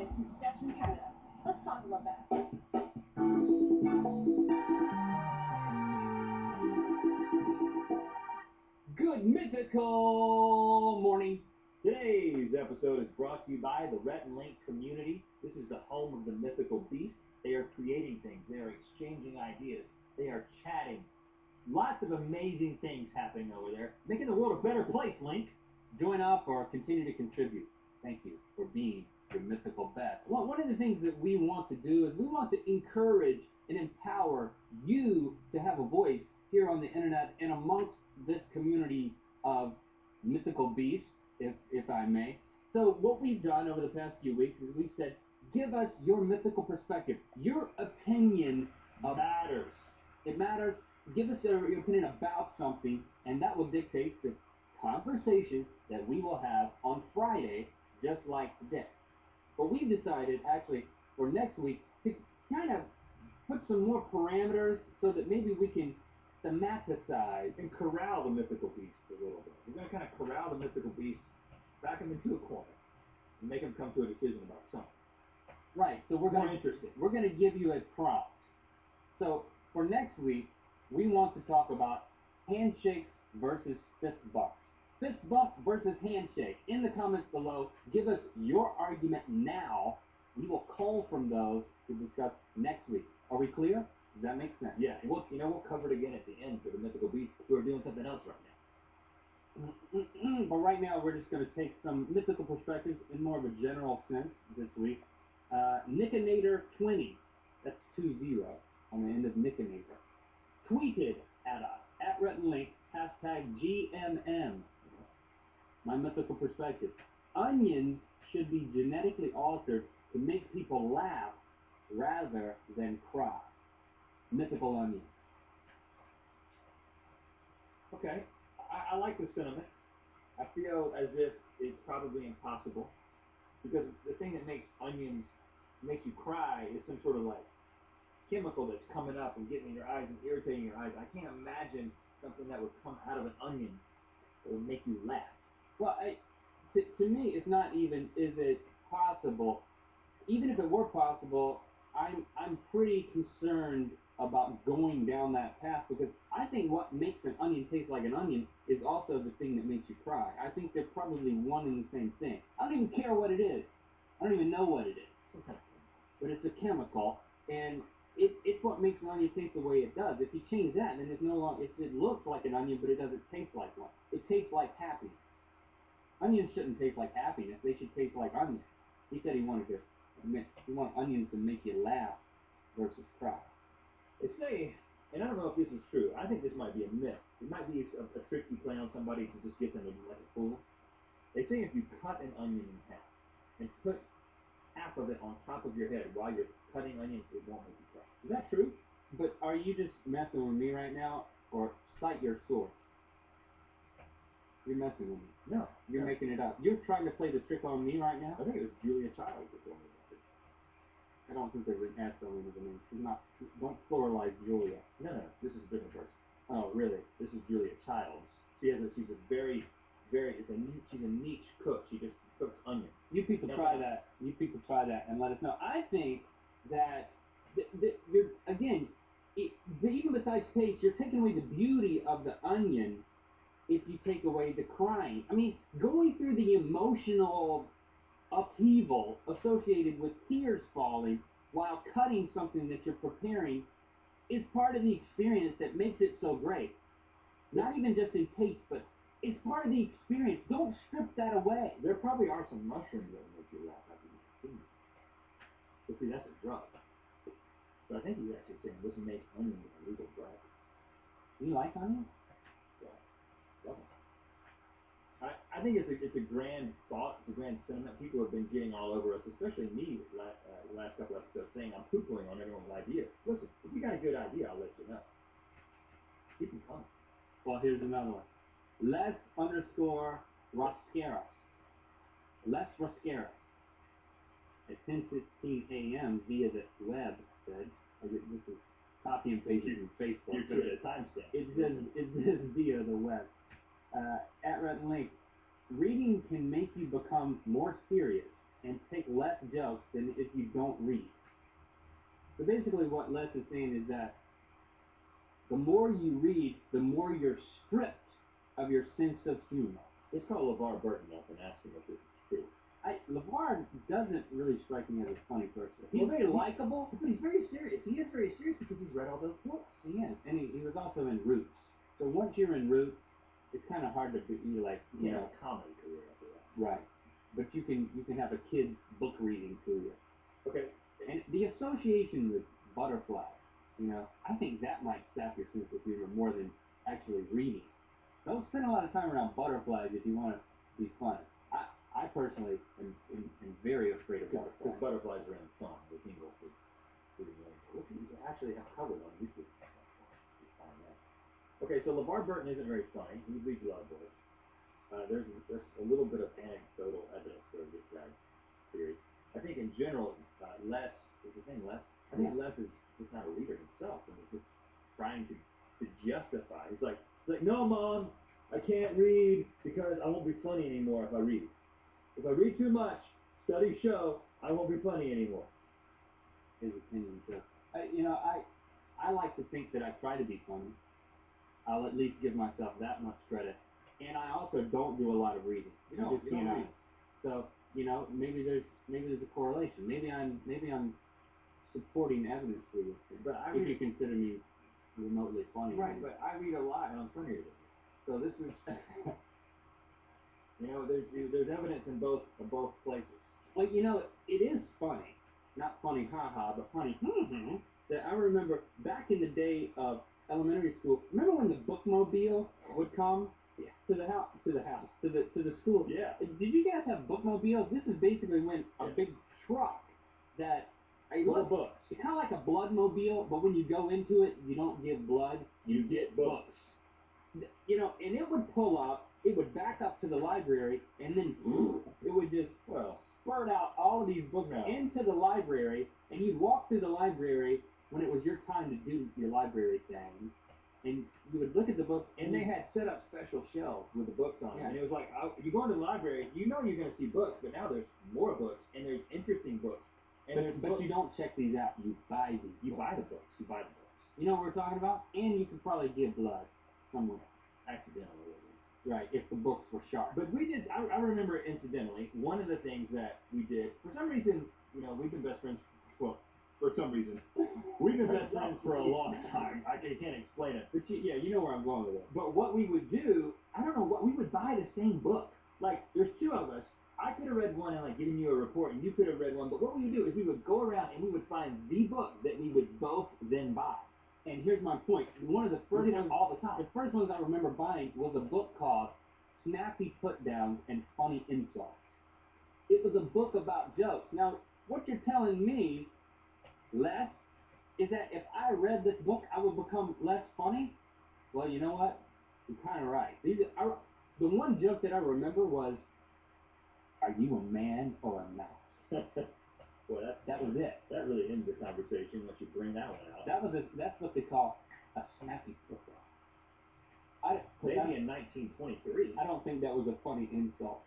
Alex from Saskatchewan, Canada. Let's talk about that. Good mythical morning. Today's episode is brought to you by the Rhett and Link community. This is the home of the mythical beast. They are creating things. They are exchanging ideas. They are chatting. Lots of amazing things happening over there, making the world a better place, Link. Join up or continue to contribute. Thank you for being your mythical best. Well, one of the things that we want to do is we want to encourage and empower you to have a voice here on the internet and amongst this community of mythical beasts, if I may. So what we've done over the past few weeks is we've said, give us your mythical perspective. Your opinion matters. It matters. Give us your opinion about something, and that will dictate the conversation that we will have on Friday, just like today. But we've decided, actually, for next week, to kind of put some more parameters so that maybe we can thematize and corral the mythical beast a little bit. We're going to kind of corral the mythical beast, back them into a corner, and make them come to a decision about something. Right, so we're going to give you a prompt. So for next week, we want to talk about handshakes versus fist bumps. Fist bump versus handshake. In the comments below, give us your argument now. We will call from those to discuss next week. Are we clear? Does that make sense? Yeah, and we'll cover it again at the end for the mythical beasts who are doing something else right now. But right now, we're just going to take some mythical perspectives in more of a general sense this week. Nickinator20, that's 20 on the end of Nickinator, tweeted at us, at Rhett and Link, #GMM. My mythical perspective. Onions should be genetically altered to make people laugh rather than cry. Mythical onions. Okay, I like the sentiment. I feel as if it's probably impossible, because the thing that makes you cry is some sort of like chemical that's coming up and getting in your eyes and irritating your eyes. I can't imagine something that would come out of an onion that would make you laugh. Well, to me, it's not even, is it possible? Even if it were possible, I'm pretty concerned about going down that path, because I think what makes an onion taste like an onion is also the thing that makes you cry. I think they're probably one and the same thing. I don't even care what it is. I don't even know what it is. But it's a chemical, and it's what makes an onion taste the way it does. If you change that, then it's no longer, it looks like an onion, but it doesn't taste like one. It tastes like happiness. Onions shouldn't taste like happiness. They should taste like onions. He said he wanted onions to make you laugh versus cry. They say, and I don't know if this is true, I think this might be a myth. It might be a trick you play on somebody to just get them to look like a fool. They say if you cut an onion in half and put half of it on top of your head while you're cutting onions, it won't make you cry. Is that true? But are you just messing with me right now, or cite your source? You're messing with me. No. You're making it up. You're trying to play the trick on me right now? I think it was Julia Childs that told me about it. I don't think there's an S on the name. She's not, don't pluralize Julia. No, this is a different person. Oh, really? This is Julia Childs. She's a very, she's a niche cook. She just cooks onions. You people try that. You people try that and let us know. I think that, you're, again, even besides taste, you're taking away the beauty of the onion if you take away the crying. I mean, going through the emotional upheaval associated with tears falling while cutting something that you're preparing is part of the experience that makes it so great. Not even just in taste, but it's part of the experience. Don't strip that away. There probably are some mushrooms that will make you laugh after you eat. But see, that's a drug. But I think he's actually saying this makes onions a legal drug. You like onions? Yeah. Definitely. I think it's a grand thought, it's a grand sentiment. People have been getting all over us, especially me the last couple episodes, saying I'm poo-pooing on everyone's idea. Listen, if you got a good idea, I'll let you know. Keep them coming. Well, here's another one. Les_Rascaris. Les Rascaris. At 10:15 a.m. via the web said, this is copy and pasted from Facebook. You took a timestamp. It says via the web. At Rhett and Link, reading can make you become more serious and take less jokes than if you don't read. So basically what Les is saying is that the more you read, the more you're stripped of your sense of humor. Let's call LeVar Burton up and ask him if this is true. LeVar doesn't really strike me as a funny person. He's very likable, but he's very serious. He is very serious because he's read all those books. He is, and he was also in Roots. So once you're in Roots, it's kind of hard to be like, you know, a comedy career after that. Right. But you can have a kid's book reading career. Okay. And the association with butterflies, you know, I think that might sap your sense of humor more than actually reading. Don't spend a lot of time around butterflies if you want to be funny. I personally am very afraid of butterflies. Because butterflies are in the song, the jingle for the which we actually have covered on YouTube. Okay, so LeVar Burton isn't very funny. He reads a lot of books. There's a little bit of anecdotal evidence for this guy's theory. I think in general, Les, is his name Les? I think Les is just not a reader himself, and he's just trying to justify. He's like, no, Mom, I can't read because I won't be funny anymore if I read. If I read too much, studies show I won't be funny anymore. His opinion, so I like to think that I try to be funny. I'll at least give myself that much credit. And I also don't do a lot of reading. You don't read. So, maybe there's a correlation. Maybe I'm supporting evidence for this thing. But if you consider me remotely funny. Right, but I read a lot and I'm funnier than you. So this is there's evidence in both places. Well, it is funny. Not funny ha-ha, but funny that I remember back in the day of elementary school. Remember when the bookmobile would come to the school? Yeah. Did you guys have bookmobiles? This is basically when a big truck that full of books. It's kind of like a bloodmobile, but when you go into it, you don't give blood. You get books. And it would pull up. It would back up to the library, and then it would just spurt out all of these books into the library, and you'd walk through the library when it was your time to do your library thing, and you would look at the books, and they had set up special shelves with the books on them, and it was like, you go into the library, you're going to see books, but now there's more books, and there's interesting books. But you don't check these out. You buy these. You buy the books. You buy the books. You know what we're talking about? And you could probably give blood somewhere. Accidentally. Right, if the books were sharp. But we did, I remember incidentally, one of the things that we did, for some reason, we've been best friends, well, for some reason, we've been best friends for a long time. I can't explain it. But you know where I'm going with it. But what we would do, I don't know what, we would buy the same book. Like, there's two of us. I could have read one and given you a report, and you could have read one. But what we would do is we would go around and we would find the book that we would both then buy. And here's my point. One of the first ones all the time. The first ones I remember buying was a book called Snappy Put-Downs and Funny Insults. It was a book about jokes. Now, what you're telling me, Les, is that if I read this book, I would become less funny? Well, you know what? You're kind of right. The one joke that I remember was, are you a man or a mouse? Well, that was it. That really ends the conversation once you bring that one out. That's what they call a snappy put-down. Maybe in 1923. I don't think that was a funny insult.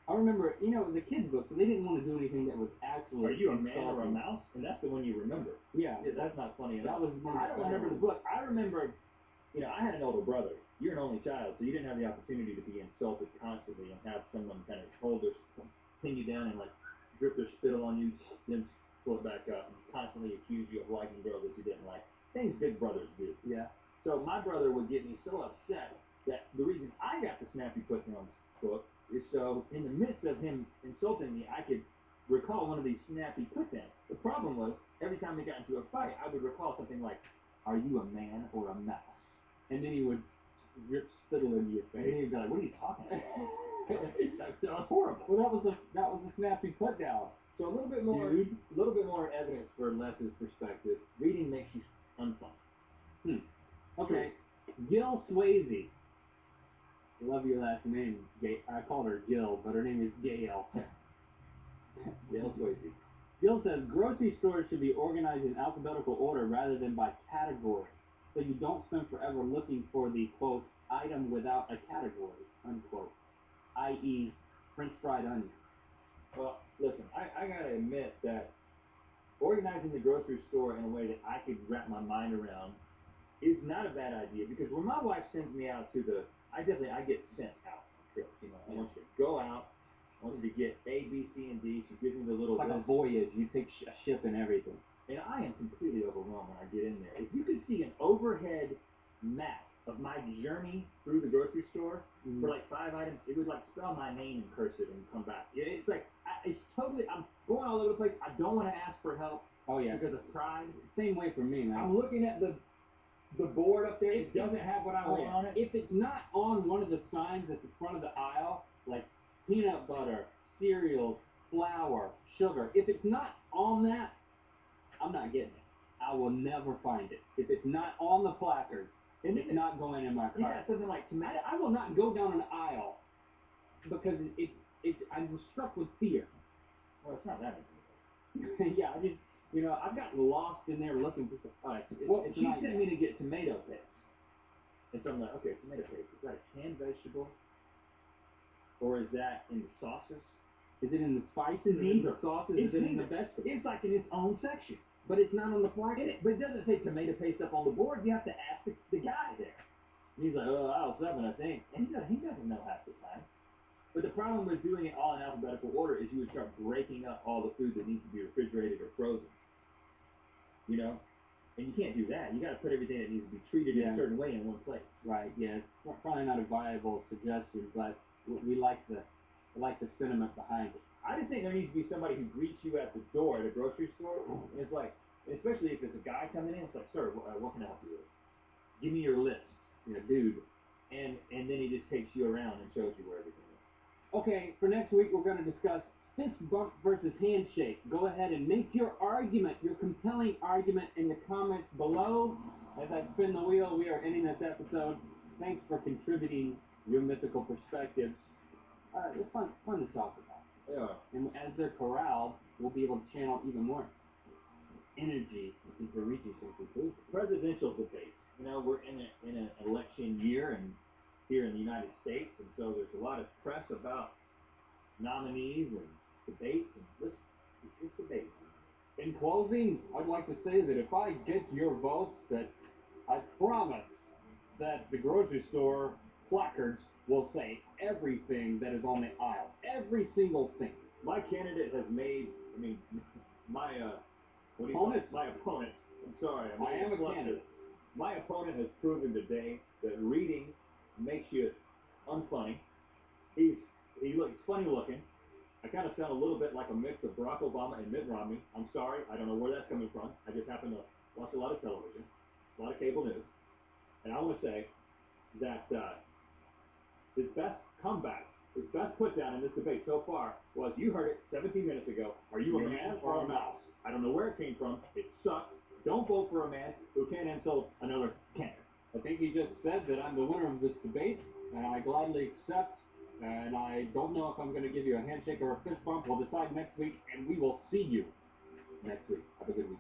I remember, it was a kid's book, so they didn't want to do anything that was actually Are you a man or a mouse? And that's the one you remember. Yeah. That's not funny enough. That was I don't remember the book. I remember, I had an older brother. You're an only child, so you didn't have the opportunity to be insulted constantly and have someone kind of pin you down and drip their spittle on you, then pull it back up and constantly accuse you of liking girls that you didn't like. Things big brothers do. Yeah. So my brother would get me so upset that the reason I got the Snappy Put-Downs book is so in the midst of him insulting me, I could recall one of these snappy put-downs. The problem was, every time we got into a fight, I would recall something like, are you a man or a mouse? And then he would drip spittle into your face. And then he'd be like, what are you talking about? That was horrible. Well, that was a snappy put-down. So a little bit more evidence for Les's perspective. Reading makes you unfunny. Okay. Gil Swayze. Love your last name. I called her Gil, but her name is Gail. Gail Swayze. Gil says grocery stores should be organized in alphabetical order rather than by category, so you don't spend forever looking for the, quote, item without a category, unquote, i.e. French fried onion. Well, listen, I gotta admit that organizing the grocery store in a way that I could wrap my mind around is not a bad idea because when my wife sends me out to the, I get sent out on trips. You know, I want you to go out. I want you to get A, B, C, and D. She gives me the little It's like a list, voyage. You take a ship and everything. and I am completely overwhelmed when I get in there. If you could see an overhead map of my journey through the grocery store for like 5 items, it would like spell my name in cursive and come back. It's like it's totally. I'm going all over the place. I don't want to ask for help. Oh yeah. Because of pride. Same way for me, man. I'm looking at the board up there. It doesn't have what I want on it. If it's not on one of the signs at the front of the aisle, like peanut butter, cereals, flour, sugar, if it's not on that, I'm not getting it. I will never find it. If it's not on the placard, And it's not going in my You cart. got something like tomato. I will not go down an aisle because I'm struck with fear. Well, it's not that Yeah, I've gotten lost in there looking for some. All right. Well, She sent me to get tomato paste. And so I'm like, okay, tomato paste. Is that a canned vegetable? Or is that in the sauces? Is it in the spices? Is it in the sauces? Is it in the vegetables? It's like in its own section. But it's not on the placard. But it doesn't say tomato paste up on the board. You have to ask the guy there. And he's like, oh, aisle 7, I think. And he doesn't know half the time. But the problem with doing it all in alphabetical order is you would start breaking up all the food that needs to be refrigerated or frozen. You know? And you can't do that. You got to put everything that needs to be treated in a certain way in one place. Right. Yeah. It's probably not a viable suggestion, but we like the sentiment behind it. I just think there needs to be somebody who greets you at the door at a grocery store. And it's like, especially if it's a guy coming in, it's like, sir, what can I help you with? Give me your list. Dude. And then he just takes you around and shows you where everything is. Okay, for next week we're going to discuss fist bump versus handshake. Go ahead and make your argument, your compelling argument in the comments below. As I spin the wheel, we are ending this episode. Thanks for contributing your mythical perspectives. It's fun to talk about. Yeah. And as they're corralled, we'll be able to channel even more energy into reaching some conclusions. Presidential debates. You know, we're in an election year and here in the United States, and so there's a lot of press about nominees and debates, and let's debate. In closing, I'd like to say that if I get your votes, that I promise that the grocery store placards will say everything that is on the aisle. Every single thing. My candidate has made, my Opponent? My opponent. I'm sorry. I am a candidate. My opponent has proven today that reading makes you unfunny. He's funny looking. I kind of sound a little bit like a mix of Barack Obama and Mitt Romney. I'm sorry. I don't know where that's coming from. I just happen to watch a lot of television, a lot of cable news. And I want to say that his best comeback, his best put down in this debate so far was, you heard it 17 minutes ago, are you a man or a mouse? I don't know where it came from. It sucks. Don't vote for a man who can't insult another candidate. I think he just said that I'm the winner of this debate, and I gladly accept. And I don't know if I'm going to give you a handshake or a fist bump. We'll decide next week, and we will see you next week. Have a good week.